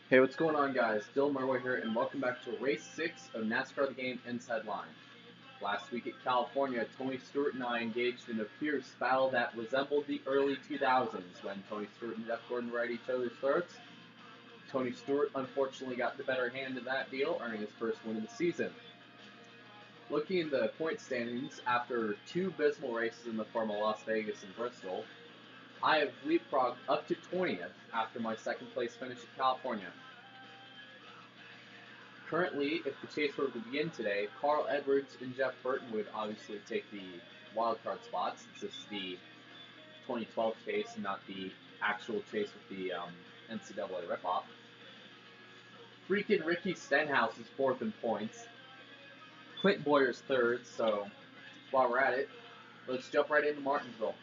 Hey, what's going on, guys? Dylan Marway here, and welcome back to Race 6 of NASCAR The Game Inside Line. Last week at California, Tony Stewart and I engaged in a fierce battle that resembled the early 2000s when Tony Stewart and Jeff Gordon were at each other's throats. Tony Stewart unfortunately got the better hand in that deal, earning his first win of the season. Looking in the point standings, after two abysmal races in the form of Las Vegas and Bristol, I have leapfrogged up to 20th after my second place finish at California. Currently, if the chase were to begin today, Carl Edwards and Jeff Burton would obviously take the wildcard spots, since this is the 2012 chase and not the actual chase with the NCAA ripoff. Freaking Ricky Stenhouse is fourth in points. Clinton Boyer's third, so while we're at it, let's jump right into Martinsville.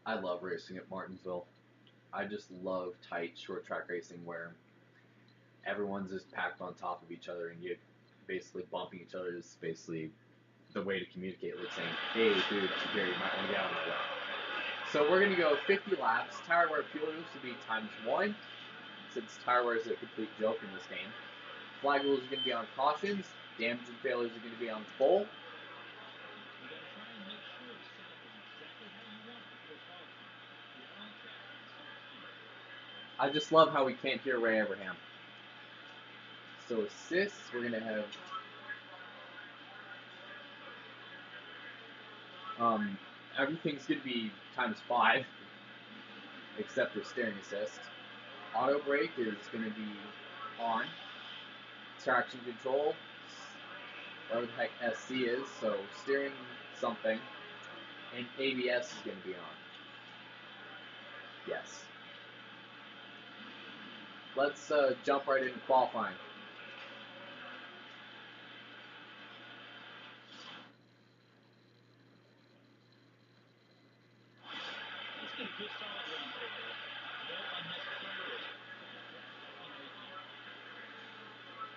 I love racing at Martinsville. I just love tight short track racing where everyone's just packed on top of each other and you basically bumping each other is basically the way to communicate, like saying, hey dude, I'm here, you might want to get out of the way. So we're going to go 50 laps. Tire wear fuel use will be ×1, since tire wear is a complete joke in this game. Flag rules are going to be on cautions. Damage and failures are going to be on pole. I just love how we can't hear Ray Abraham. So assists, we're going to have everything's going to be ×5, except for steering assist. Auto brake is going to be on. Traction control, whatever the heck SC is, so steering something, and ABS is going to be on. Yes. Let's jump right into qualifying.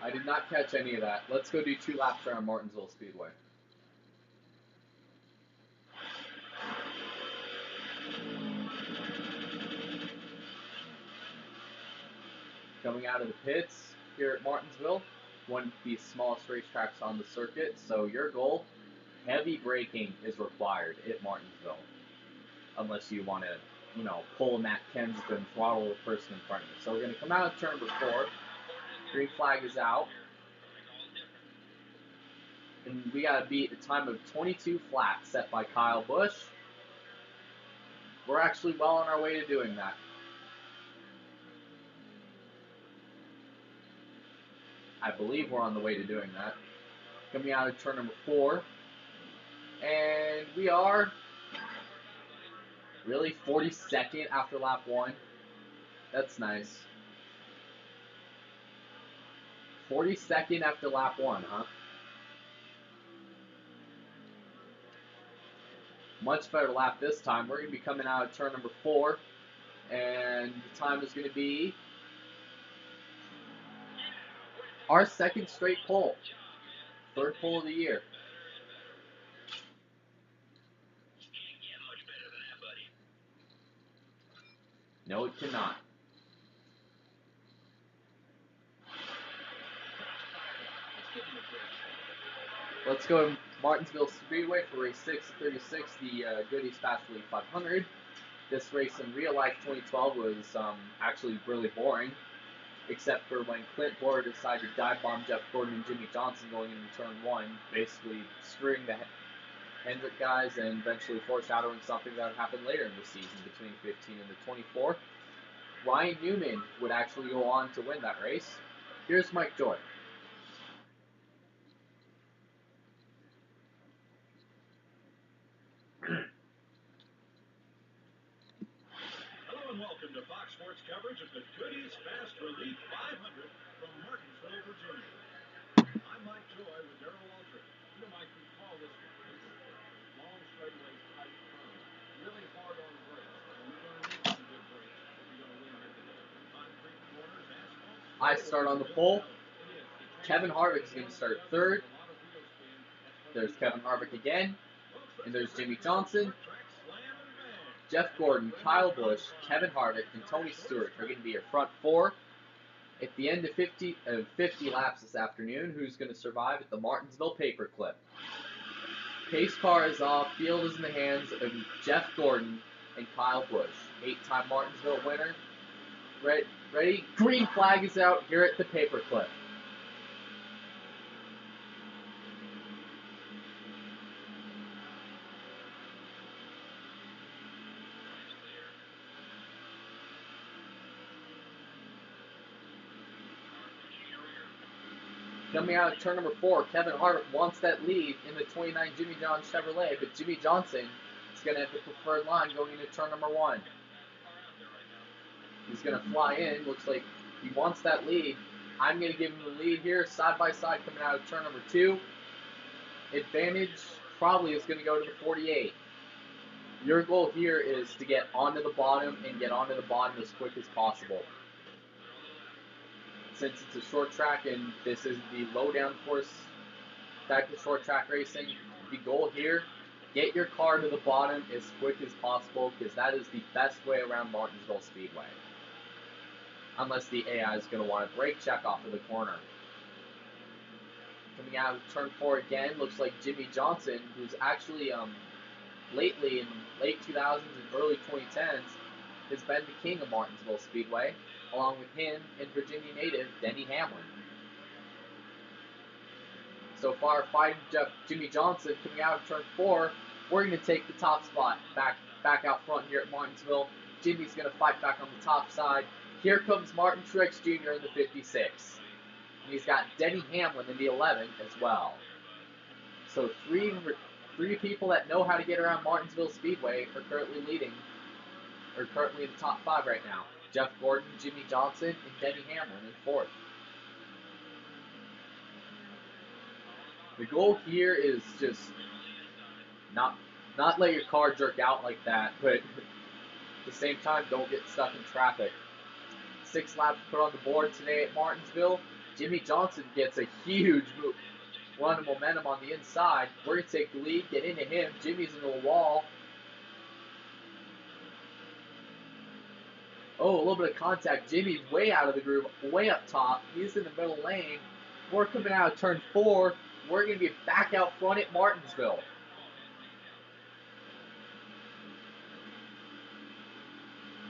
I did not catch any of that. Let's go do 2 laps around Martinsville Speedway. Coming out of the pits here at Martinsville, one of the smallest racetracks on the circuit, so your goal, heavy braking is required at Martinsville. Unless you want to, pull Matt Kenseth and throttle the person in front of you. So we're going to come out of turn number 4. Green flag is out. And we got to beat a time of 22 flat set by Kyle Busch. We're actually well on our way to doing that. I believe we're on the way to doing that. Coming out of turn number 4. And we are really 42nd after lap 1. That's nice. 42nd after lap 1, huh? Much better lap this time. We're going to be coming out of turn number 4. And the time is going to be our second straight pole. Third pole of the year. No, it cannot. Let's go to Martinsville Speedway for race 6 of 36, the Goodys Fast League 500. This race in real life 2012 was actually really boring, except for when Clint Boyer decided to dive bomb Jeff Gordon and Jimmy Johnson going into turn 1, basically screwing the Hendrick guys and eventually foreshadowing something that would happen later in the season between 15 and the 24. Ryan Newman would actually go on to win that race. Here's Mike Joy. Hello and welcome to Fox Sports coverage of the Goodys Fast Relief 500 from Martinsville, Virginia. I'm Mike Joy with Darrell Waltrip. You might recall this long straightaway tight turn, really hard on the brakes. And we're going to need some I start on the pole. Kevin Harvick is going to start third. There's Kevin Harvick again. And there's Jimmy Johnson. Jeff Gordon, Kyle Busch, Kevin Harvick, and Tony Stewart are going to be your front four. At the end of 50 laps this afternoon, who's going to survive at the Martinsville Paperclip? Pace car is off. Field is in the hands of Jeff Gordon and Kyle Busch. 8-time Martinsville winner. Ready? Green flag is out here at the Paperclip. Coming out of turn number 4, Kevin Harvick wants that lead in the 29 Jimmy John Chevrolet, but Jimmy Johnson is going to have the preferred line going into turn number 1. He's going to fly in. Looks like he wants that lead. I'm going to give him the lead here, side by side coming out of turn number 2. Advantage probably is going to go to the 48. Your goal here is to get onto the bottom and get onto the bottom as quick as possible. Since it's a short track and this is the low downforce type of short track racing, the goal here, get your car to the bottom as quick as possible because that is the best way around Martinsville Speedway. Unless the AI is going to want to brake check off of the corner. Coming out of turn 4 again, looks like Jimmy Johnson, who's actually lately in late 2000s and early 2010s, has been the king of Martinsville Speedway, along with him and Virginia native Denny Hamlin. So far, fighting Jimmy Johnson coming out of turn 4. We're going to take the top spot back out front here at Martinsville. Jimmy's going to fight back on the top side. Here comes Martin Truex Jr. in the 56. And he's got Denny Hamlin in the 11 as well. So three people that know how to get around Martinsville Speedway are currently in the top 5 right now. Jeff Gordon, Jimmy Johnson, and Denny Hamlin in 4th. The goal here is just not let your car jerk out like that, but at the same time, don't get stuck in traffic. 6 laps put on the board today at Martinsville. Jimmy Johnson gets a huge run of momentum on the inside. We're going to take the lead, get into him. Jimmy's into a wall. Oh, a little bit of contact. Jimmy's way out of the groove, way up top. He's in the middle lane. We're coming out of turn 4. We're going to be back out front at Martinsville.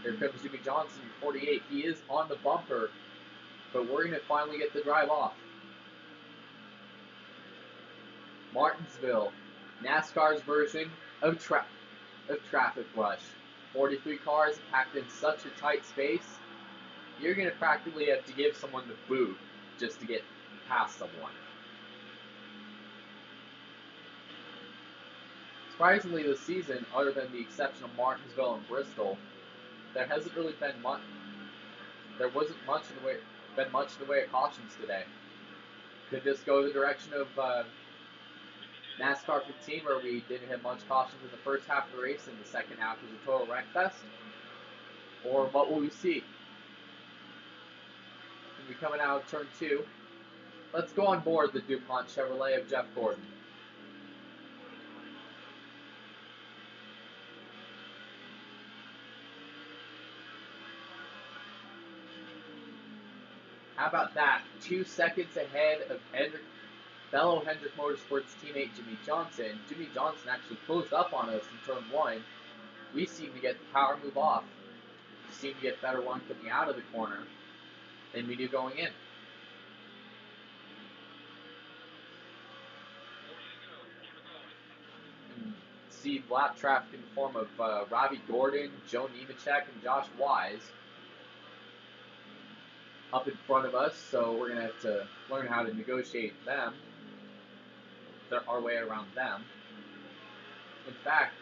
Here comes Jimmy Johnson, 48. He is on the bumper, but we're going to finally get the drive off. Martinsville, NASCAR's version of traffic rush. 43 cars packed in such a tight space, you're going to practically have to give someone the boot just to get past someone. Surprisingly this season, other than the exception of Martinsville and Bristol, there hasn't really been much. There wasn't much in the way of cautions today. Could this go the direction of NASCAR 15, where we didn't have much cautions in the first half of the race and the second half was a total wreck fest? Or what will we see? We'll be coming out of turn 2. Let's go on board the DuPont Chevrolet of Jeff Gordon. How about that? 2 seconds ahead of fellow Hendrick Motorsports teammate Jimmy Johnson. Jimmy Johnson actually closed up on us in turn 1. We seem to get the power move off. We seem to get better run coming out of the corner than we do going in. And see lap traffic in the form of Robbie Gordon, Joe Nemechek, and Josh Wise up in front of us, so we're going to have to learn how to negotiate them, our way around them. In fact,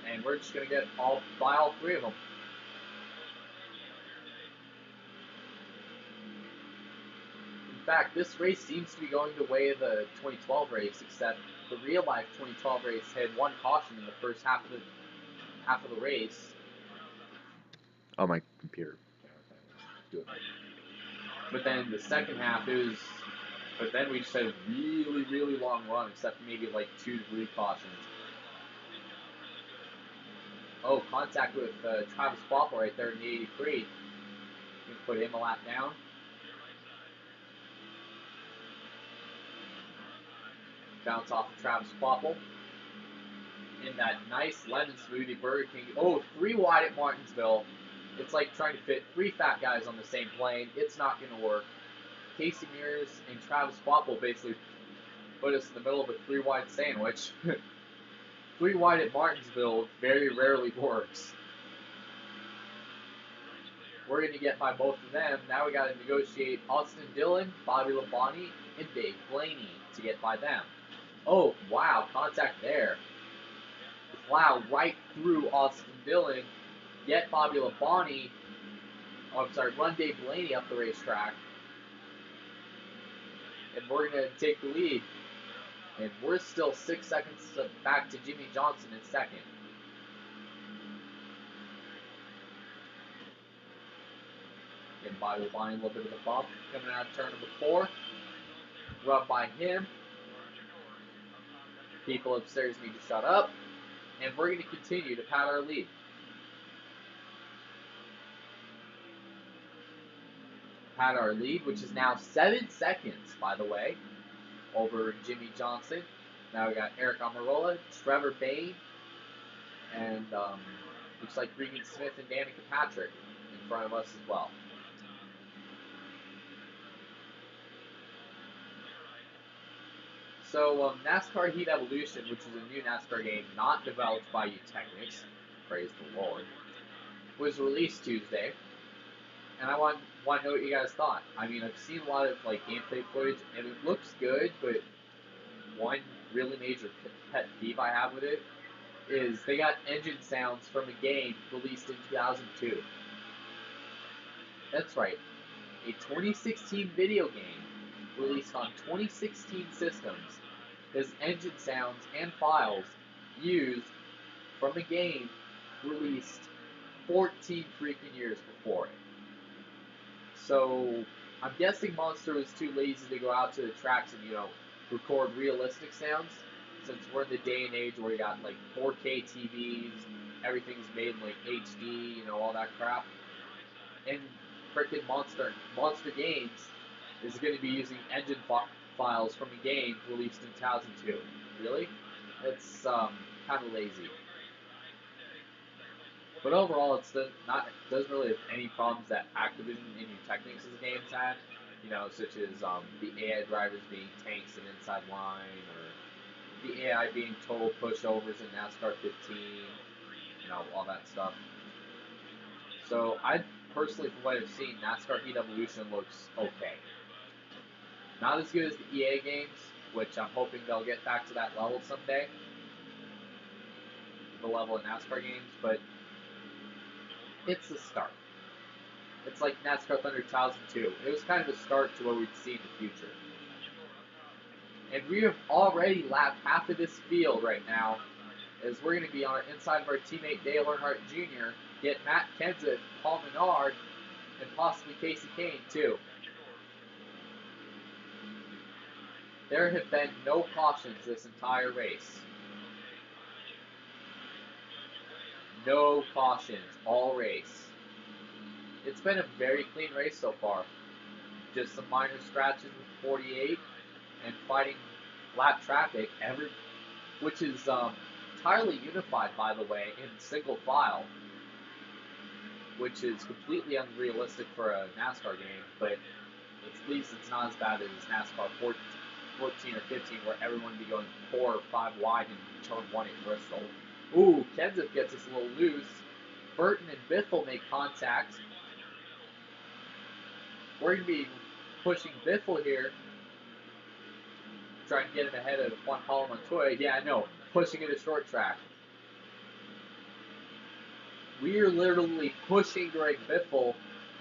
and we're just going to get by all 3 of them. In fact, this race seems to be going the way of the 2012 race, except the real-life 2012 race had 1 caution in the first half of the race. Oh, my computer. Do it. But then the second half, but then we just had a really, really long run, except for maybe like 2 to 3 cautions. Oh, contact with Travis Quapple right there in the 83. You can put him a lap down. Bounce off of Travis Quapple. In that nice lemon smoothie Burger King. Oh, 3 wide at Martinsville. It's like trying to fit 3 fat guys on the same plane. It's not going to work. Casey Mears and Travis Quapple basically put us in the middle of a 3 wide sandwich. 3 wide at Martinsville very rarely works. We're going to get by both of them. Now we got to negotiate Austin Dillon, Bobby Labonte, and Dave Blaney to get by them. Oh, wow, contact there. Plow right through Austin Dillon, get Bobby Labonte, run Dave Blaney up the racetrack. And we're going to take the lead. And we're still 6 seconds back to Jimmy Johnson in second. Getting by Labonte a little bit of a bump. Coming out of turn number 4. Run by him. People upstairs need to shut up. And we're going to continue to pad our lead. Pad our lead, which is now 7 seconds, by the way, over Jimmy Johnson. Now we got Eric Amarola, Trevor Bain, and looks like Regan Smith and Danica Patrick in front of us as well. So NASCAR Heat Evolution, which is a new NASCAR game not developed by Utechnics, praise the Lord, was released Tuesday. And I want to know what you guys thought. I mean, I've seen a lot of like gameplay footage, and it looks good, but one really major pet peeve I have with it is they got engine sounds from a game released in 2002. That's right, a 2016 video game released on 2016 systems has engine sounds and files used from a game released 14 freaking years before it. So I'm guessing Monster was too lazy to go out to the tracks and, record realistic sounds, since we're in the day and age where you got like 4K TVs, everything's made in like HD, all that crap. And frickin' Monster Games is going to be using engine files from a game released in 2002. Really? It's kind of lazy. But overall, doesn't really have any problems that Activision and Utechnics' games had, such as the AI drivers being tanks in inside line, or the AI being total pushovers in NASCAR 15, all that stuff. So I personally, from what I've seen, NASCAR Heat Evolution looks okay. Not as good as the EA games, which I'm hoping they'll get back to that level someday, the level of NASCAR games, but it's a start. It's like NASCAR Thunder 2002. It was kind of a start to what we'd see in the future. And we have already lapped half of this field right now, as we're going to be on inside of our teammate Dale Earnhardt Jr., get Matt Kenseth, Paul Menard, and possibly Casey Kane too. There have been no cautions this entire race. No cautions all race. It's been a very clean race so far. Just some minor scratches with 48 and fighting lap traffic, which is entirely unified, by the way, in single file, which is completely unrealistic for a NASCAR game, but at least it's not as bad as NASCAR 14 or 15, where everyone would be going 4 or 5 wide in turn 1 at Bristol. Ooh, Kenseth gets us a little loose. Burton and Biffle make contact. We're going to be pushing Biffle here, trying to get him ahead of Juan Pablo Montoya. Yeah, I know, pushing it a short track. We are literally pushing Greg Biffle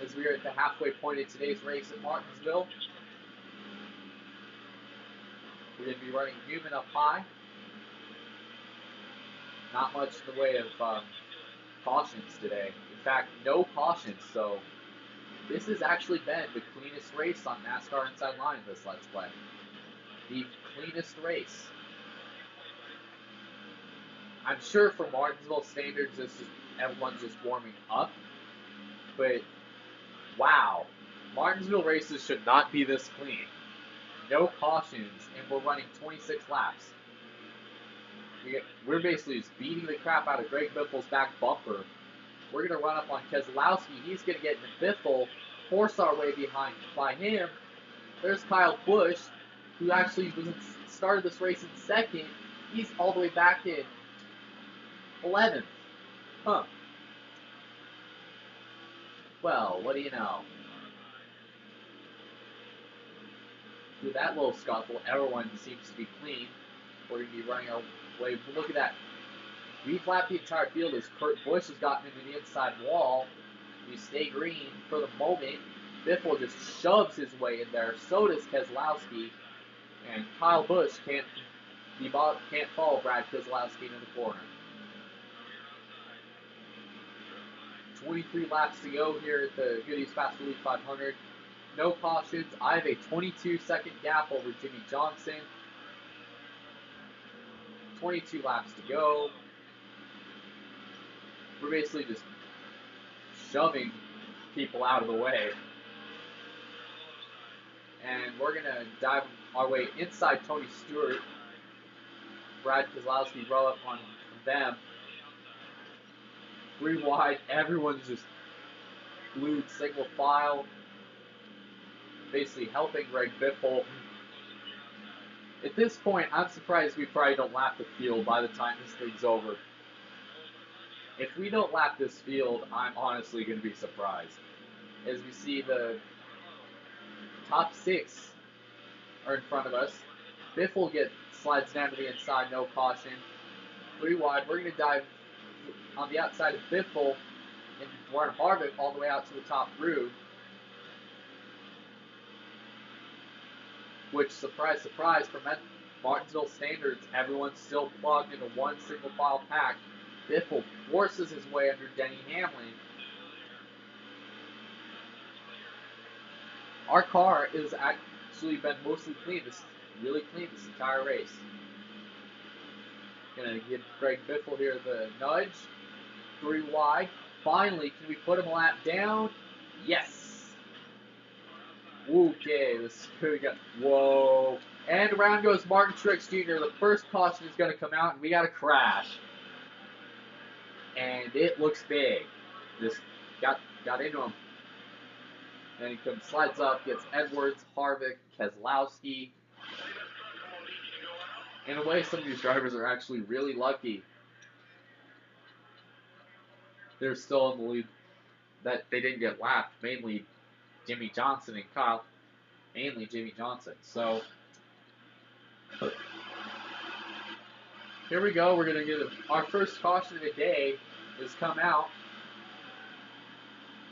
as we are at the halfway point of today's race at Martinsville. We're going to be running Newman up high. Not much in the way of cautions today. In fact, no cautions, so This has actually been the cleanest race on NASCAR Inside Line this Let's Play. The cleanest race. I'm sure for Martinsville standards, everyone's just warming up. But, wow. Martinsville races should not be this clean. No cautions, and we're running 26 laps. We're basically just beating the crap out of Greg Biffle's back bumper. We're going to run up on Keselowski. He's going to get into Biffle, force our way behind by him. There's Kyle Busch, who actually started this race in second. He's all the way back in 11th. Huh. Well, what do you know? Through that little scuffle, everyone seems to be clean. We're going to be running our way. But look at that. We've lapped the entire field as Kurt Busch has gotten into the inside wall. We stay green for the moment. Biffle just shoves his way in there. So does Keselowski. And Kyle Busch can't follow Brad Keselowski into the corner. 23 laps to go here at the Goodys Fast Relief 500. No cautions. I have a 22-second gap over Jimmy Johnson. 22 laps to go. We're basically just shoving people out of the way. And we're going to dive our way inside Tony Stewart. Brad Keselowski row up on them. 3 wide. Everyone's just glued single file. Basically helping Greg Biffle. At this point, I'm surprised we probably don't lap the field by the time this thing's over. If we don't lap this field, I'm honestly going to be surprised. As we see the top 6 are in front of us. Biffle slides down to the inside, no caution. 3 wide. We're going to dive on the outside of Biffle and Warren Harvick all the way out to the top through. Which, surprise, surprise, for Martinsville standards, everyone's still plugged into one single file pack. Biffle forces his way under Denny Hamlin. Our car has actually been mostly clean. This is really clean this entire race. Gonna give Greg Biffle here the nudge. 3 wide. Finally, can we put him a lap down? Yes. Okay, we got. Whoa. And around goes Martin Truex Jr. The first caution is going to come out, and we got a crash. And it looks big. Just got into him. And he slides up, gets Edwards, Harvick, Keselowski. In a way, some of these drivers are actually really lucky. They're still in the lead. That they didn't get lapped, mainly Jimmy Johnson and Kyle. Mainly Jimmy Johnson. So, here we go. We're going to get our first caution of the day has come out.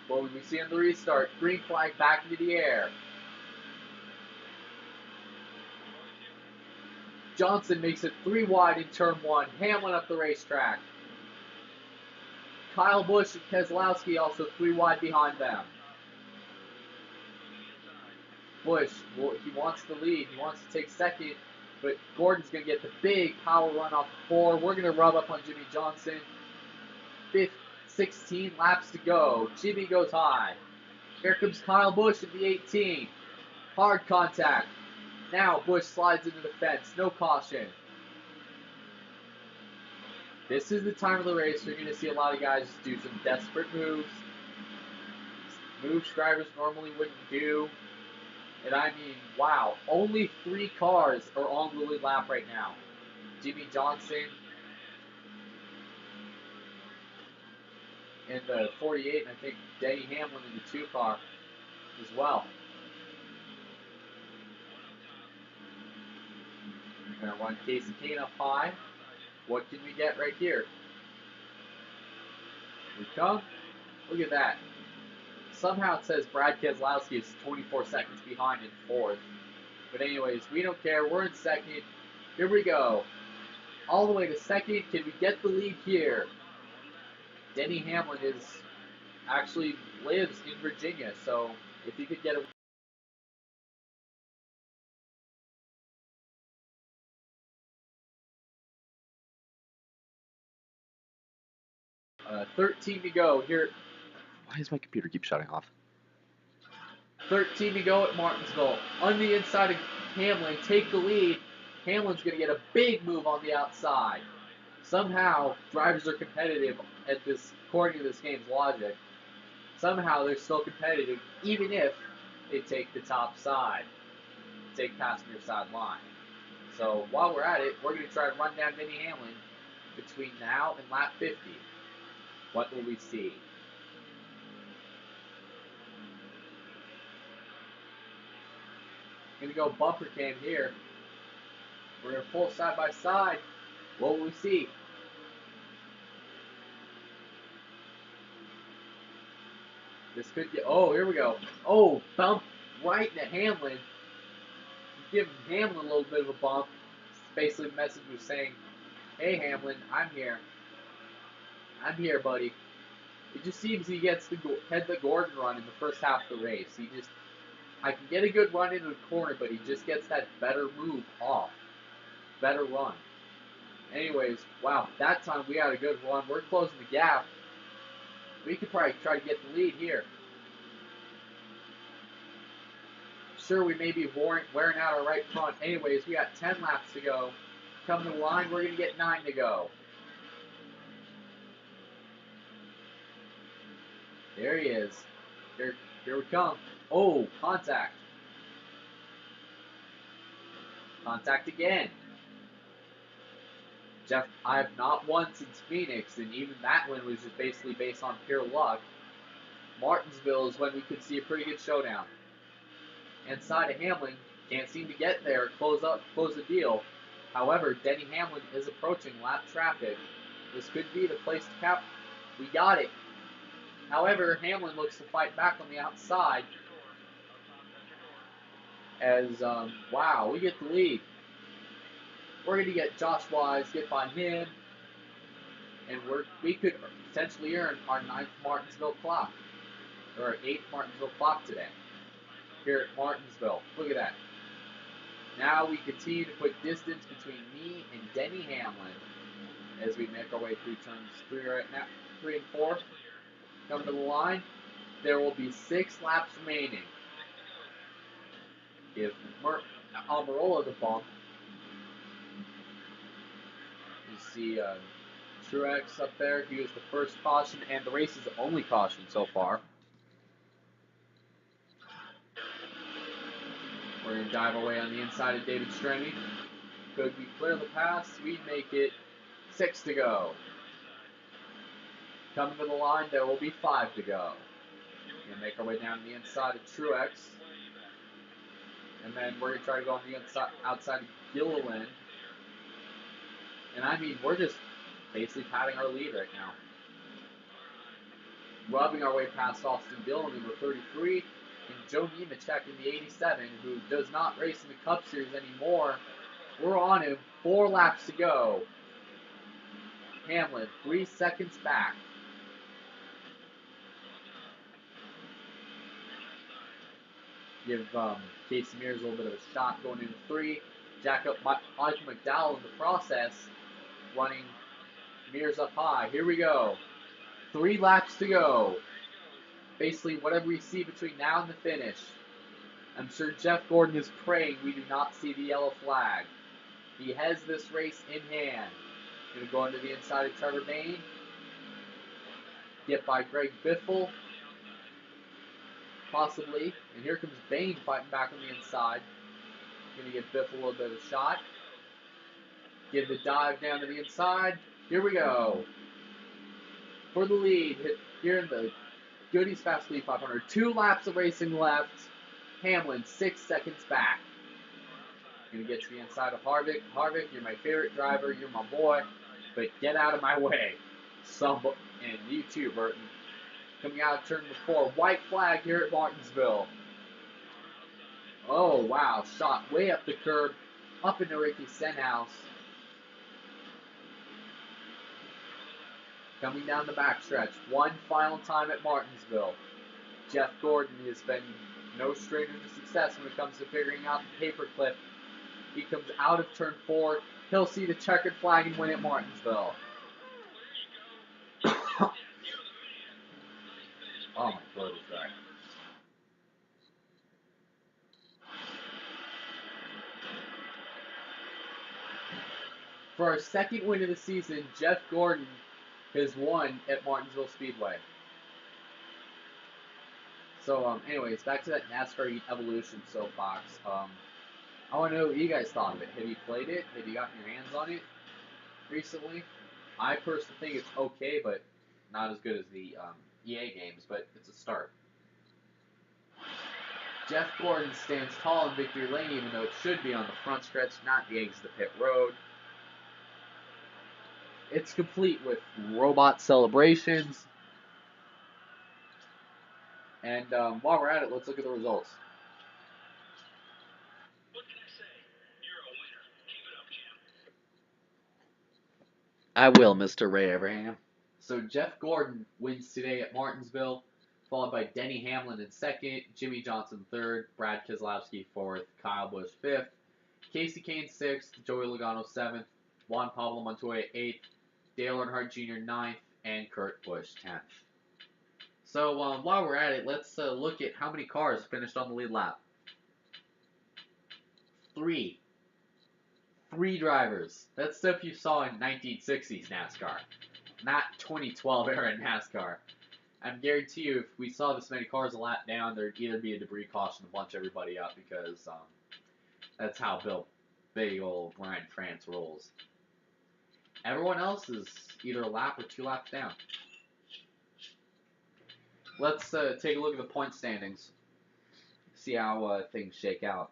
Well, when we see on the restart, green flag back into the air. Johnson makes it 3 wide in turn 1. Hamlin up the racetrack. Kyle Busch and Keselowski also 3 wide behind them. Busch, he wants the lead. He wants to take second, but Gordon's going to get the big power run off the 4. We're going to rub up on Jimmy Johnson. 16 laps to go. Jimmy goes high. Here comes Kyle Busch at the 18. Hard contact. Now Busch slides into the fence. No caution. This is the time of the race you're going to see a lot of guys do some desperate moves. Moves drivers normally wouldn't do. And I mean, wow, only 3 cars are on the lead lap right now. Jimmy Johnson in the 48, and I think Denny Hamlin in the 2 car as well. We're going to run Casey Kane up high. What can we get right here? We come. Look at that. Somehow it says Brad Keselowski is 24 seconds behind in 4th. But anyways, we don't care. We're in 2nd. Here we go. All the way to 2nd. Can we get the lead here? Denny Hamlin is actually lives in Virginia, so if you could get a 13 to go here. Why does my computer keep shutting off? 13 to go at Martinsville. On the inside of Hamlin, take the lead. Hamlin's going to get a big move on the outside. Somehow, drivers are competitive at this, according to this game's logic. Somehow, they're still competitive, even if they take the top side, take passenger side line. So while we're at it, we're going to try to run down Denny Hamlin between now and lap 50. What will we see? Going to go bumper cam here. We're going to pull side by side. What will we see? This could get. Oh, here we go. Oh, bump right into Hamlin. Give Hamlin a little bit of a bump. Basically, the message was saying, "Hey, Hamlin, I'm here. I'm here, buddy." It just seems he gets the Gordon run in the first half of the race. I can get a good run into the corner, but he just gets that better move off. Better run. Anyways, wow, that time we had a good run. We're closing the gap. We could probably try to get the lead here. Sure, we may be wearing out our right front. Anyways, we got 10 laps to go. Come to the line, we're going to get 9 to go. There he is. Here we come. Oh, contact. Contact again. Jeff, I have not won since Phoenix, and even that win was just basically based on pure luck. Martinsville is when we could see a pretty good showdown. Inside of Hamlin, can't seem to get there, close the deal. However, Denny Hamlin is approaching lap traffic. This could be the place to cap. We got it. However, Hamlin looks to fight back on the outside. As, wow, we get the lead. We're going to get Josh Wise, get by him, and we could potentially earn our 9th Martinsville clock, or our 8th Martinsville clock today, here at Martinsville. Look at that. Now we continue to put distance between me and Denny Hamlin as we make our way through turns 3 right now, 3 and 4. Coming to the line, there will be 6 laps remaining. Give Almirola the bump. You see Truex up there. He was the first caution and the race's only caution so far. We're going to dive away on the inside of David Stremme. Could we clear the pass? We'd make it 6 to go. Coming to the line, there will be 5 to go. We're going to make our way down to the inside of Truex. And then we're going to try to go on the outside of Gilliland. And I mean, we're just basically padding our lead right now. Rubbing our way past Austin Dillon, number 33, and Joe Nemechek in the 87, who does not race in the Cup Series anymore. We're on him. 4 laps to go. Hamlin, 3 seconds back. Give Casey Mears a little bit of a shot going into 3. Jack up Michael McDowell in the process, running Mears up high. Here we go. 3 laps to go. Basically, whatever we see between now and the finish. I'm sure Jeff Gordon is praying we do not see the yellow flag. He has this race in hand. Going to go into the inside of Trevor Bayne. Get by Greg Biffle. Possibly. And here comes Bayne fighting back on the inside. Going to give Biffle a little bit of a shot. Give the dive down to the inside. Here we go. For the lead, here in the Goodys Fast Lead 500. 2 laps of racing left. Hamlin, 6 seconds back. Going to get to the inside of Harvick. Harvick, you're my favorite driver. You're my boy. But get out of my way. And you too, Burton. Coming out of turn 4. White flag here at Martinsville. Oh, wow. Shot way up the curb. Up into Ricky Stenhouse. Coming down the backstretch, one final time at Martinsville. Jeff Gordon has been no stranger to success when it comes to figuring out the paperclip. He comes out of turn 4. He'll see the checkered flag and win at Martinsville. Oh my God, is that? For our second win of the season, Jeff Gordon has won at Martinsville Speedway. So, anyways, back to that NASCAR Evolution soapbox. I want to know what you guys thought of it. Have you played it? Have you gotten your hands on it recently? I personally think it's okay, but not as good as the EA games, but it's a start. Jeff Gordon stands tall in victory lane, even though it should be on the front stretch, not the exit of the pit road. It's complete with robot celebrations. And while we're at it, let's look at the results. What can I say? You're a winner. Keep it up, champ. I will, Mr. Ray Abraham. So Jeff Gordon wins today at Martinsville, followed by Denny Hamlin in second, Jimmy Johnson third, Brad Keselowski fourth, Kyle Busch fifth, Casey Kane sixth, Joey Logano seventh, Juan Pablo Montoya eighth, Dale Earnhardt Jr. ninth, and Kurt Busch 10th. So while we're at it, let's look at how many cars finished on the lead lap. 3. 3 drivers. That's stuff you saw in 1960s NASCAR, not 2012 era NASCAR. I guarantee you, if we saw this many cars a lap down, there'd either be a debris caution to bunch everybody up because that's how big old Brian France rolls. Everyone else is either a lap or 2 laps down. Let's take a look at the point standings. See how things shake out.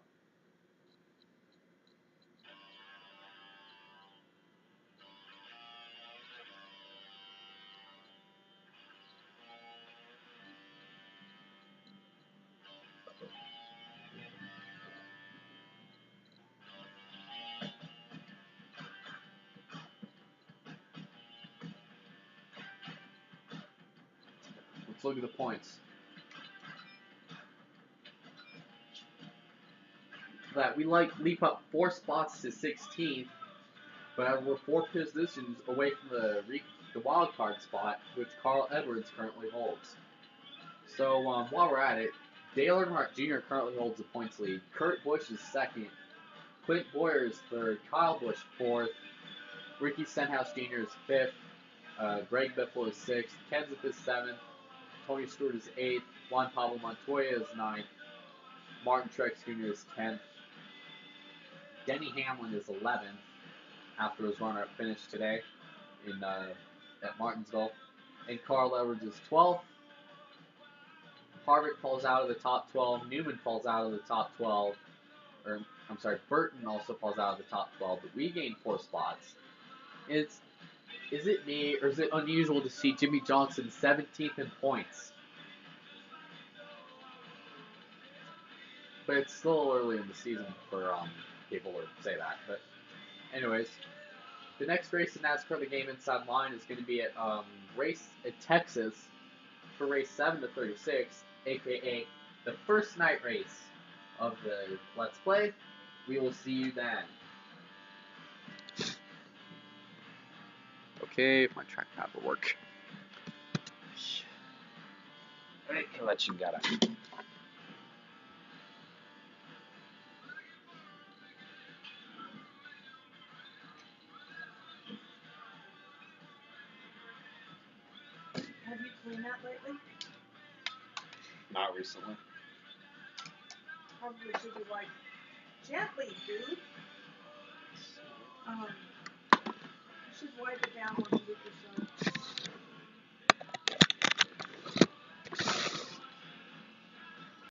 Let's look at the points. That we leap up 4 spots to 16th, but we're 4 positions away from the wild card spot, which Carl Edwards currently holds. So while we're at it, Dale Earnhardt Jr. currently holds the points lead. Kurt Busch is second. Clint Boyer is third. Kyle Busch fourth. Ricky Stenhouse Jr. is fifth. Greg Biffle is sixth. Kenseth is seventh. Tony Stewart is eighth. Juan Pablo Montoya is ninth. Martin Truex Jr. is 10th. Denny Hamlin is 11th after his runner-up finish today at Martinsville. And Carl Edwards is 12th. Harvick falls out of the top 12. Newman falls out of the top 12. Burton also falls out of the top 12. But we gained 4 spots. Is it me, or is it unusual to see Jimmy Johnson 17th in points? But it's still early in the season for people to say that. But anyways, the next race in NASCAR, the game inside line, is going to be at Texas for race 7 to 36, aka the first night race of the Let's Play. We will see you then. Okay, if my trackpad will work. I can let you get it. Have you cleaned that lately? Not recently. Probably should be wiped gently, dude. You should wipe it down once a week or so.